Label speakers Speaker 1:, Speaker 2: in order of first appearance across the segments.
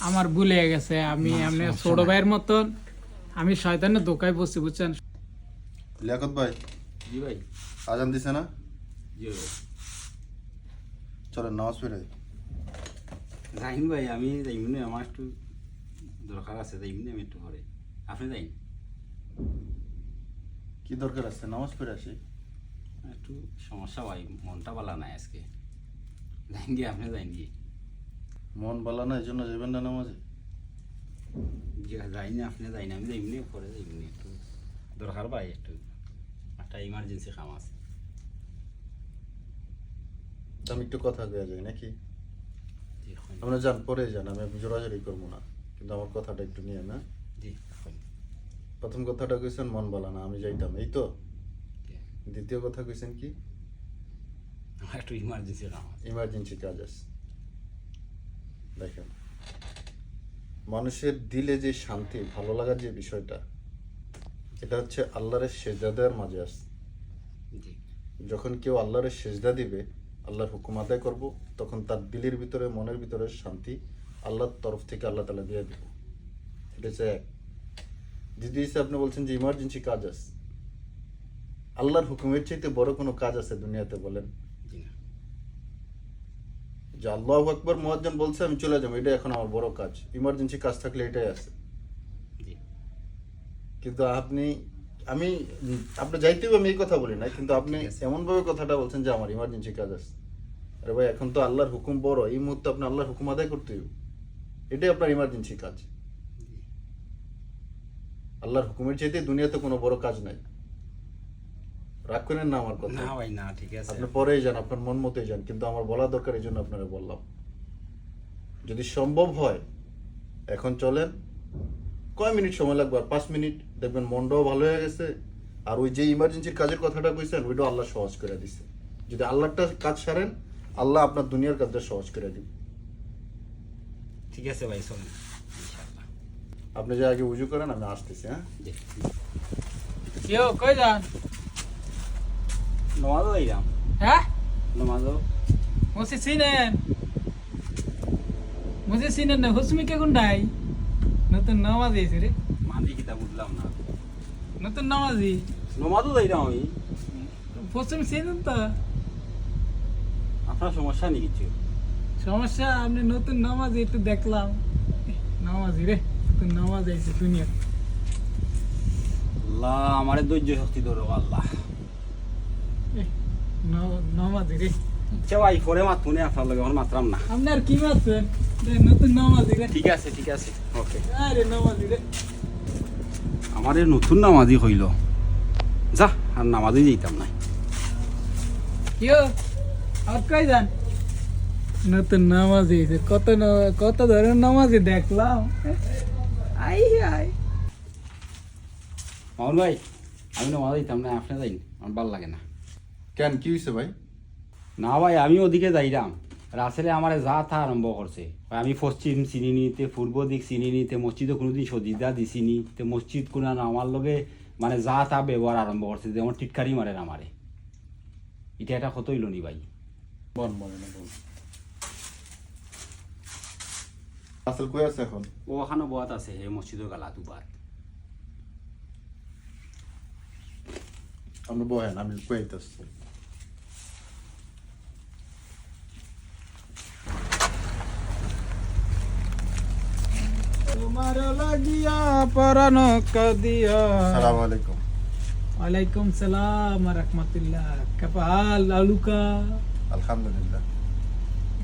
Speaker 1: আমার ভুলে গেছে, আমি এমনি ছোট ভাইয়ের মতন, আমি শয়তানের দোকায় বসছি, বুঝছেন?
Speaker 2: লিয়াকত ভাই,
Speaker 3: জি ভাই।
Speaker 2: আজান দিছে না?
Speaker 3: জি ভাই।
Speaker 2: চলেন নামাজ পড়ে।
Speaker 3: যাইন ভাই, আমি যাইমনি, আমার একটু দরকার আছে, যাইমনি আমি একটু পরে। আপনি যাইন।
Speaker 2: কি দরকার আছে? নামাজ পড়ে আসি।
Speaker 3: একটু সমস্যা ভাই, মনটা ভালো নাই আজকে। যাইন গিয়ে, আপনি যাইন গিয়ে।
Speaker 2: মন ভালো না, এই জন্য যাবেন না নামাজে?
Speaker 3: যাই না, আপনি যাই না, আমি যাইমনি পরে, যাইমনি একটু দরকার ভাই, একটু একটা ইমার্জেন্সি কাম আছে।
Speaker 2: তো আমি একটু কথা কয়ে যাই নাকি?
Speaker 3: জি এখন।
Speaker 2: আপনারা যান, পরে যান, আমি জোরাজোরি করবো না, কিন্তু আমার কথাটা একটু নিয়ে না।
Speaker 3: জি এখন।
Speaker 2: প্রথম কথাটা কইছেন মন ভালো না, আমি যাইতাম, এই তো।
Speaker 3: জি।
Speaker 2: দ্বিতীয় কথা কইছেন কি?
Speaker 3: আমার একটু ইমার্জেন্সি কাম আছে।
Speaker 2: ইমার্জেন্সি কাজ আছে। দেখেন, মানুষের দিলে যে শান্তি, ভালো লাগার যে বিষয়টা, এটা হচ্ছে আল্লাহরের সেজদা দেওয়ার মাঝে আছে।
Speaker 3: জি।
Speaker 2: যখন কেউ আল্লাহরের সেজদা দিবে, আল্লাহর হুকুম আদায় করব, তখন তার দিলের ভিতরে, মনের ভিতরে শান্তি আল্লাহর তরফ থেকে আল্লাহ তাআলা দিয়ে দিব। এটা হচ্ছে এক। দ্বিতীয় হিসেবে আপনি বলছেন যে ইমার্জেন্সি কাজ আছে। আল্লাহর হুকুমের চাইতে বড় কোনো কাজ আছে দুনিয়াতে? বলেন।
Speaker 3: জি না।
Speaker 2: যে আল্লাহু আকবার মুয়াজ্জিন বলছে আমি চলে যাবো, এটা এখন আমার বড় কাজ। ইমার্জেন্সি কাজ থাকলে এটাই আছে।
Speaker 3: জি।
Speaker 2: কিন্তু আমি আপনি যাইতে হবে, আমি এই কথা বলি না, কিন্তু আপনি
Speaker 3: ঠিক আছে।
Speaker 2: এমন ভাবে কথাটা বলছেন যে আমার ইমার্জেন্সি কাজ আছে। আরে ভাই, এখন তো আল্লাহর হুকুম বড়, এই মুহূর্তে আপনি আল্লাহর হুকুম আদায় করতে হবে, এটাই আপনার ইমার্জেন্সি কাজ। আল্লাহর হুকুমের চাইতে দুনিয়াতে কোনো বড় কাজ নাই। রাগ করেন না আমার কথা।
Speaker 3: না ভাই না, ঠিক আছে।
Speaker 2: আপনি পরেই যান, আপনার মন মতোই যান, কিন্তু আমার বলা দরকার, এই জন্য আপনারা বললাম। যদি সম্ভব হয় এখন চলেন। কয় মিনিট সময় লাগবে? আর 5 মিনিট, দেখবেন মনটাও ভালো হয়ে গেছে। আর ওই যে ইমার্জেন্সির কাজের কথাটা কইছেন, ওইটাও আল্লাহ সহজ করে দিছে। যদি আল্লাহটা কাজ সারেন, আল্লাহ আপনার দুনিয়ার কাজটা সহজ করে দিবে।
Speaker 3: ঠিক আছে ভাই, চলুন ইনশাআল্লাহ।
Speaker 2: আপনি যে আগে উজু করেন, আমি আসতেছি। হ্যাঁ,
Speaker 3: জি।
Speaker 1: কেউ কই যান?
Speaker 3: নমাজও যাইলাম।
Speaker 1: হ্যাঁ,
Speaker 3: নমাজও।
Speaker 1: মুসি চিনেন? মুসি চিনেন না? হুসমিকে গুন্ডাই নতুন নামাজি এসে রে,
Speaker 3: মানি কিতা বুঝলাম না।
Speaker 1: নতুন নামাজি।
Speaker 3: নমাজও যাইলাম আমি।
Speaker 1: হুসমি চিনেন তো?
Speaker 3: আপনার সমস্যা নেই কিছু?
Speaker 1: সমস্যা, আপনি নতুন নামাজি, একটু দেখলাম। নামাজি রে, নতুন নামাজ আইছে দুনিয়া।
Speaker 3: আল্লাহ আমারে ধৈর্য শক্তি ধরো আল্লাহ।
Speaker 1: নামাজি রে।
Speaker 3: আচ্ছা ভাই, পরে মাতুনে আপনার লগে এখন মাত্রাম না।
Speaker 1: আপনি আর কি মারছেন? নতুন নামাজি রে।
Speaker 3: ঠিক আছে, ঠিক আছে, ওকে।
Speaker 1: আরে নামাজি রে।
Speaker 3: আমারে নতুন নামাজি হইল, যা আর নামাজই যাইতাম না।
Speaker 1: কেউ আর কই যান? নতুন নামাজি এসে, কত ধরনের নামাজি দেখলাম। I I.
Speaker 3: মামুন ভাই, আমি নামাজ যাইতাম না, আপনি যাইন, আমার ভালো লাগে না।
Speaker 2: কেন, কি হয়েছে ভাই?
Speaker 3: না ভাই, আমি ওদিকে যাইলাম, রাসেলে আমার যা থা আরম্ভ করছে। আমি পশ্চিম চিনি নিতে, পূর্ব দিক চিনি নিতে, মসজিদে কোনোদিন সজিদা দিছিনি, তে মসজিদ কোনো আমার লগে মানে যা তা ব্যবহার আরম্ভ করছে, যেমন টিটকারি মারে আমারে। এটা একটা কত হইল নি ভাই?
Speaker 2: বল, মনে না বল। আসল কই আছে এখন?
Speaker 3: ও ওখানে বাত আছে, হে মসজিদের গালা দুবাত।
Speaker 2: আপনি বহেন, আমি কইতেছি।
Speaker 1: তোমার লাগিয়া পরানো কাদিয়া।
Speaker 2: আসসালামু আলাইকুম।
Speaker 1: ওয়ালাইকুম সালাম ওয়া রাহমাতুল্লাহ। কাপাল আলুকা।
Speaker 2: আলহামদুলিল্লাহ।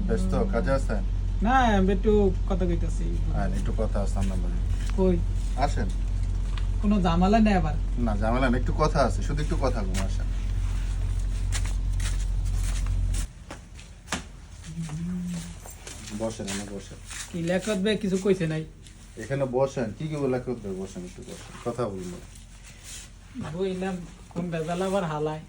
Speaker 2: ব্যস্ত কাজে আছেন?
Speaker 1: না, আমি একটু কথা কইতাছি।
Speaker 2: হ্যাঁ, একটু কথা আছে আপনার লগে।
Speaker 1: কই?
Speaker 2: আসেন।
Speaker 1: কোনো ঝামেলা নেই আবার?
Speaker 2: না, ঝামেলা না, একটু কথা আছে, শুধু একটু কথা বলবো। আসেন। বসেন, এনে বসেন।
Speaker 1: কি লেখত বে কিছু কইছে নাই?
Speaker 2: এখানে বসেন, কি কি বলে করতে? বসেন, একটু বসেন, কথা বলবো।
Speaker 1: বইলাম কোন বেজাল আবার হালায়।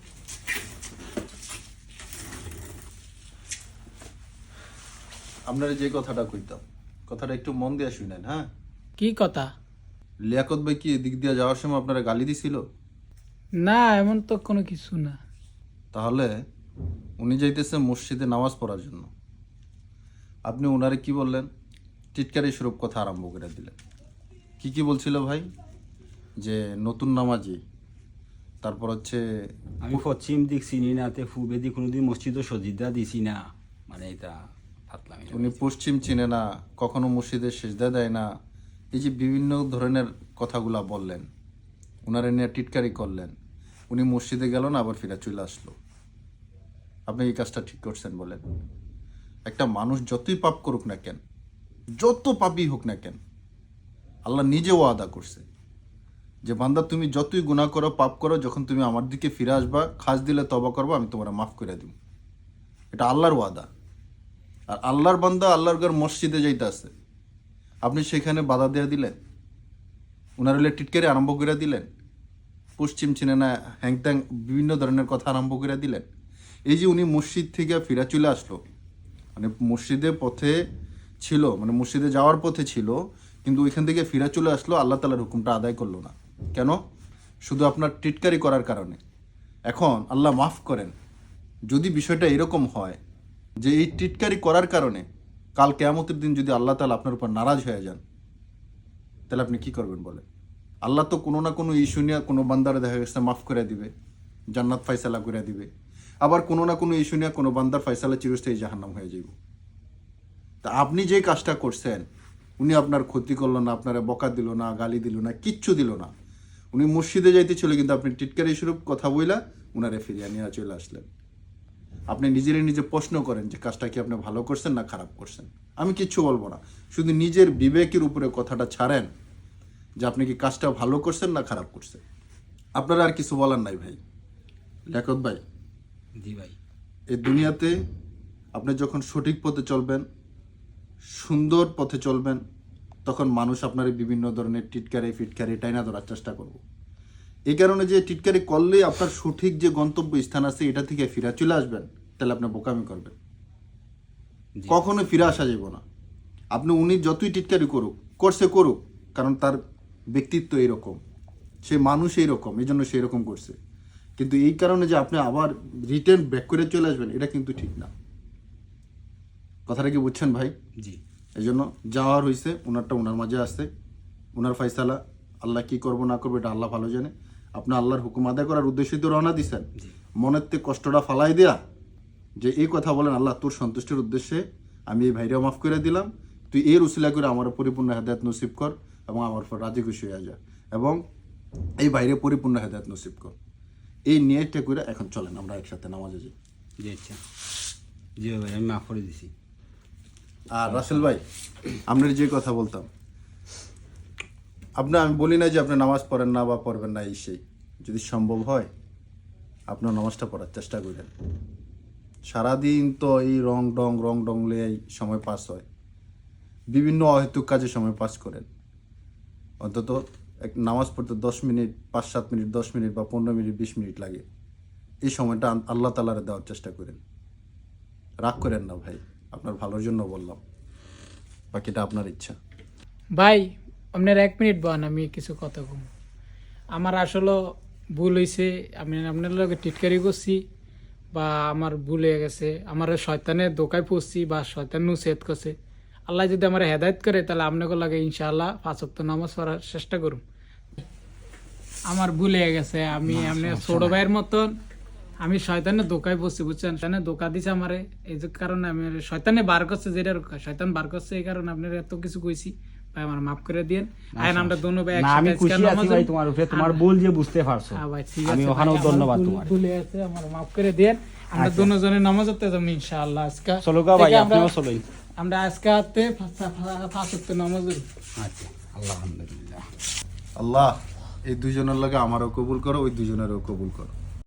Speaker 2: আপনারা যে কথাটা কইতাম, কথাটা একটু মন দিয়ে শুনেন। হ্যাঁ,
Speaker 1: কি কথা?
Speaker 2: লিয়াকত ভাই কি এদিক দিয়ে যাওয়ার সময় আপনারা গালি দিছিল?
Speaker 1: না, এমন তো কোনো কিছু না।
Speaker 2: তাহলে উনি যাইতেছে মসজিদে নামাজ পড়ার জন্য, আপনি ওনারে কি বললেন? টিটকারি স্বরূপ কথা আরম্ভ করে দিলেন। কি বলছিল ভাই? যে নতুন নামাজি, তারপর হচ্ছে
Speaker 3: আমি পশ্চিম দিক চিনি না, তে পূর্বে দিক কোনোদিন মসজিদও সজিদা দিছি না, মানে এটা ফাতলামি।
Speaker 2: উনি পশ্চিম চিনে না, কখনো মসজিদে সেজদা দেয় না, এই যে বিভিন্ন ধরনের কথাগুলা বললেন, ওনারা নিয়ে টিটকারি করলেন। উনি মসজিদে গেল না, আবার ফিরে চলে আসলো। আপনি এই কাজটা ঠিক করছেন বলেন? একটা মানুষ যতই পাপ করুক না কেন, যত পাপই হোক না কেন, আল্লাহ নিজেও ওয়াদা করছে যে বান্দা তুমি যতই গুনাহ করো, পাপ করো, যখন তুমি আমার দিকে ফিরে আসবা, খাস দিলে তওবা করবো, আমি তোমার মাফ করে দিব। এটা আল্লাহর ওয়াদা। আর আল্লাহর বান্দা আল্লাহর ঘর মসজিদে যাইতে আছে, আপনি সেখানে বাধা দেওয়া দিলেন, ওনার হলে টিটকারি আরম্ভ করে দিলেন, পশ্চিম চিনে না, হ্যাংত্যাং বিভিন্ন ধরনের কথা আরম্ভ করে দিলেন। এই যে উনি মসজিদ থেকে ফিরে চলে আসলো, মানে মসজিদের পথে ছিল, মানে মসজিদে যাওয়ার পথে ছিল, কিন্তু ওইখান থেকে ফিরে চলে আসলো, আল্লাহ তাআলার হুকুমটা আদায় করলো না। কেন? শুধু আপনার টিটকারি করার কারণে। এখন আল্লাহ মাফ করেন, যদি বিষয়টা এরকম হয় যে এই টিটকারি করার কারণে কাল কিয়ামতের দিন যদি আল্লাহ তাআলা আপনার উপর নারাজ হয়ে যান, তাহলে আপনি কি করবেন বলেন? আল্লাহ তো কোনো না কোনো ইস্যু নিয়ে কোনো বান্দারে দেখা গেছে মাফ করে দিবে, জান্নাত ফয়সালা করে দিবে, আবার কোনো না কোনো ইস্যু নিয়ে কোনো বান্দার ফয়সালা চিরস্থায়ী জাহান্নাম হয়ে যাইব। তা আপনি যে কাজটা করছেন, উনি আপনার ক্ষতি করলো না, আপনারা বকা দিল না, গালি দিল না, কিচ্ছু দিল না। উনি মসজিদে যাইতে ছিল, কিন্তু আপনি টিটকারি স্বরূপ কথা বইলা উনারে ফিরিয়ে নিয়ে চলে আসলেন। আপনি নিজে প্রশ্ন করেন যে কাজটা কি আপনি ভালো করছেন না খারাপ করছেন। আমি কিচ্ছু বলবো না, শুধু নিজের বিবেকের উপরে কথাটা ছাড়েন যে আপনি কি কাজটা ভালো করছেন না খারাপ করছেন। আপনারা আর কিছু বলার নাই ভাই। লিয়াকত ভাই,
Speaker 3: জি ভাই,
Speaker 2: এই দুনিয়াতে আপনি যখন সঠিক পথে চলবেন, সুন্দর পথে চলবেন, তখন মানুষ আপনার বিভিন্ন ধরনের টিটকারি ফিটকারি টাইনা ধরার চেষ্টা করব। এই কারণে যে টিটকারি করলে আপনার সঠিক যে গন্তব্য স্থান আছে এটা থেকে ফিরে চলে আসবেন, তাহলে আপনি বোকামি করবেন, কখনো ফিরে আসা যাব না। আপনি উনি যতই টিটকারি করুক, কারণ তার ব্যক্তিত্ব এইরকম, সে মানুষ এইরকম, এই জন্য সেই রকম করছে। কিন্তু এই কারণে যে আপনি আবার রিটার্ন ব্যাক করে চলে আসবেন, এটা কিন্তু ঠিক না। কথাটা কি বুঝছেন ভাই?
Speaker 3: জি।
Speaker 2: এই জন্য যাওয়ার হয়েছে, ওনারটা ওনার মাঝে আসছে, ওনার ফয়সালা, আল্লাহ কি করবো না করবো এটা আল্লাহ ভালো জানে। আপনি আল্লাহর হুকুম আদায় করার উদ্দেশ্যে তো রওনা দিচ্ছেন, মনের থেকে কষ্টটা ফালাই দেয়া যে এই কথা বলেন, আল্লাহ তোর সন্তুষ্টির উদ্দেশ্যে আমি এই ভাইরা মাফ করে দিলাম, তুই এর উসিলা করে আমার পরিপূর্ণ হেদায়েত নসিব কর এবং আমার উপর রাজি খুশি হয়ে যা, এবং এই বাইরে পরিপূর্ণ হেদায়েত নসিব কর। এই নিয়তটা করে এখন চলেন আমরা একসাথে নামাজে যাই।
Speaker 3: জি আচ্ছা, জি ভাই, আমি মাফ করে দিছি।
Speaker 2: আর রাসেল ভাই, আপনার যে কথা বলতাম, আমি বলি না যে আপনি নামাজ পড়েন না বা পড়বেন না, এই সেই, যদি সম্ভব হয় আপনার নামাজটা পড়ার চেষ্টা করেন। সারাদিন তো এই রং ডং লেই সময় পাস হয়, বিভিন্ন অহেতুক কাজে সময় পাস করেন। অন্তত এক নামাজ পড়তে 10 মিনিট, 5-7 মিনিট, 10 মিনিট বা 15 মিনিট, 20 মিনিট লাগে। এই সময়টা আল্লাহ তাআলারে দেওয়ার চেষ্টা করেন। রাগ করেন না ভাই, আপনার ভালোর জন্য বললাম, বাকিটা আপনার ইচ্ছা।
Speaker 1: ভাই আপনার 1 মিনিট বান, আমি কিছু কথা কম। আমার আসলে ভুল হয়েছে, আমি আপনার লগে টিটকারি করছি বা আমার ভুল হয়ে গেছে, আমার শয়তানের দোকায় পড়ছি বা শয়তান নুসিহত করছে। আল্লাহ যদি আমার হেদায়েত করে, তাহলে আপনাকে লাগে ইনশাআল্লাহ 5 ওয়াক্ত নামাজ পড়ার চেষ্টা করুন। আমার ভুল হয়ে গেছে, আমি আপনার ছোট ভাইয়ের মতন আমি শয়তানের দোকায় পড়ছি, বুঝছেন? শয়তানের দোকা দিছে আমারে, এই যে কারণে আমি শয়তানে বার করছে, যেটা শয়তান বার করছে, এই কারণে আপনার এত কিছু কইছি। ভাই আমার মাফ করে দিয়েন। আইন আমরা দোনো ভাই
Speaker 3: না,
Speaker 1: একসাথে
Speaker 3: আমি খুশি
Speaker 1: আজকে
Speaker 3: আছি
Speaker 1: নামাজ
Speaker 3: ভাই তোমার উপরে, তোমার ভুল যে বুঝতে পারছো।
Speaker 1: হ্যাঁ ভাই, ঠিক
Speaker 3: আমি
Speaker 1: আছে ভাই,
Speaker 3: ওখানেও
Speaker 1: আমার
Speaker 3: ধন্যবাদ
Speaker 1: ভুল-
Speaker 3: তোমার।
Speaker 1: ভুলে আছে, আমার মাফ করে দিয়েন। আমরা
Speaker 3: আচ্ছা।
Speaker 1: দুজনে নামাজতে যাবো ইনশাআল্লাহ আজকে।
Speaker 3: চলো গা ভাই,
Speaker 1: থেকে আমরা-
Speaker 3: আপনিও চলুন।
Speaker 1: আমরা আজকে হাতে 5 ওয়াক্ত নামাজ পড়ি।
Speaker 3: আচ্ছা, আল্লাহ আলহামদুলিল্লাহ।
Speaker 2: আল্লাহ এই দুজনের লাগে আমারও কবুল করো, ওই দুজনেরও কবুল করো।